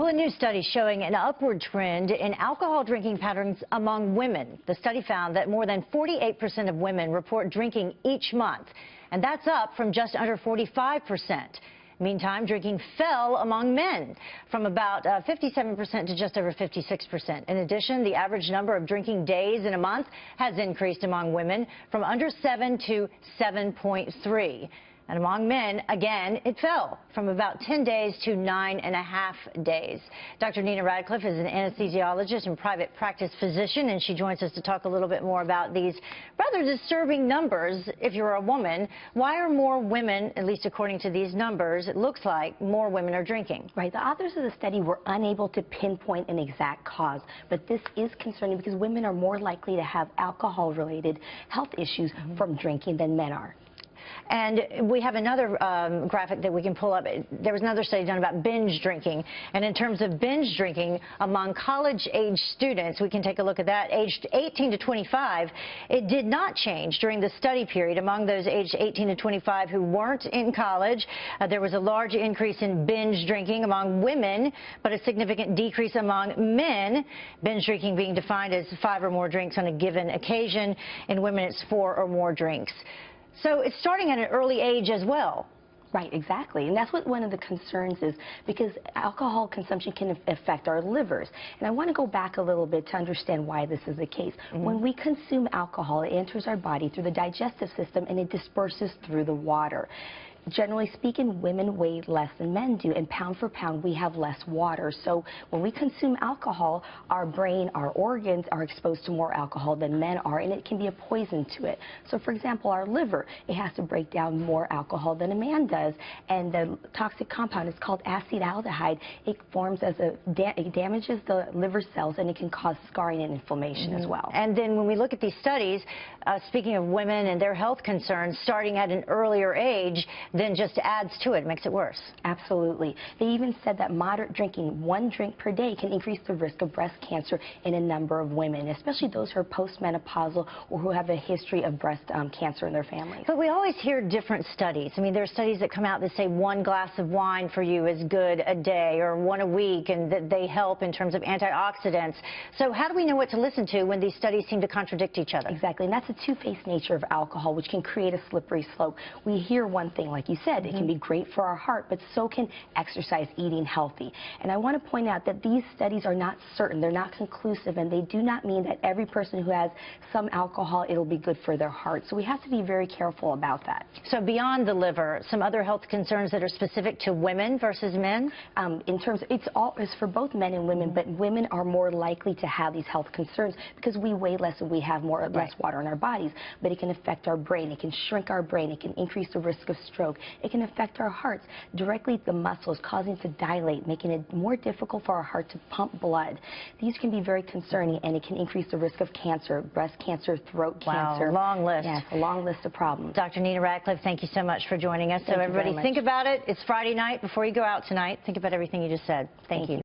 Well, a new study showing an upward trend in alcohol drinking patterns among women. The study found that more than 48% of women report drinking each month, and that's up from just under 45%. Meantime, drinking fell among men from about 57% to just over 56%. In addition, the average number of drinking days in a month has increased among women from under 7 to 7.3. And among men, again, it fell from about 10 days to 9.5 days. Dr. Nina Radcliffe is an anesthesiologist and private practice physician, and she joins us to talk a little bit more about these rather disturbing numbers if you're a woman. Why are more women, at least according to these numbers, it looks like more women are drinking? Right. The authors of the study were unable to pinpoint an exact cause, but this is concerning because women are more likely to have alcohol-related health issues from drinking than men are. And we have another graphic that we can pull up. There was another study done about binge drinking. And in terms of binge drinking among college-age students, we can take a look at that, aged 18 to 25. It did not change during the study period among those aged 18 to 25 who weren't in college. There was a large increase in binge drinking among women, but a significant decrease among men. Binge drinking being defined as 5 or more drinks on a given occasion. In women, it's 4 or more drinks. So it's starting at an early age as well. Right, exactly. And that's what one of the concerns is, because alcohol consumption can affect our livers. And I want to go back a little bit to understand why this is the case. When we consume alcohol, it enters our body through the digestive system and it disperses through the water. Generally speaking, women weigh less than men do, and pound for pound, we have less water. So when we consume alcohol, our brain, our organs are exposed to more alcohol than men are, and it can be a poison to it. So, for example, our liver, it has to break down more alcohol than a man does, and the toxic compound is called acetaldehyde. It forms as it damages the liver cells, and it can cause scarring and inflammation as well. And then when we look at these studies, speaking of women and their health concerns, starting at an earlier age, then just adds to it, makes it worse. Absolutely. They even said that moderate drinking, 1 drink per day, can increase the risk of breast cancer in a number of women, especially those who are postmenopausal or who have a history of breast cancer in their families. But we always hear different studies. I mean, there are studies that come out that say 1 glass of wine for you is good a day, or 1 a week, and that they help in terms of antioxidants. So how do we know what to listen to when these studies seem to contradict each other? Exactly, and that's the two-faced nature of alcohol, which can create a slippery slope. We hear one thing, like you said, it can be great for our heart, but so can exercise, eating healthy. And I want to point out that these studies are not certain, they're not conclusive, and they do not mean that every person who has some alcohol, it'll be good for their heart. So we have to be very careful about that. So beyond the liver, some other health concerns that are specific to women versus men? In terms, it's for both men and women, but women are more likely to have these health concerns because we weigh less and we have less water in our bodies. But it can affect our brain, it can shrink our brain, it can increase the risk of stroke. It can affect our hearts, directly the muscles, causing to dilate, making it more difficult for our heart to pump blood. These can be very concerning, and it can increase the risk of cancer, breast cancer, throat cancer. Wow, long list. Yes, a long list of problems. Dr. Nina Radcliffe, thank you so much for joining us. So everybody, think about it. It's Friday night. Before you go out tonight, think about everything you just said. Thank you.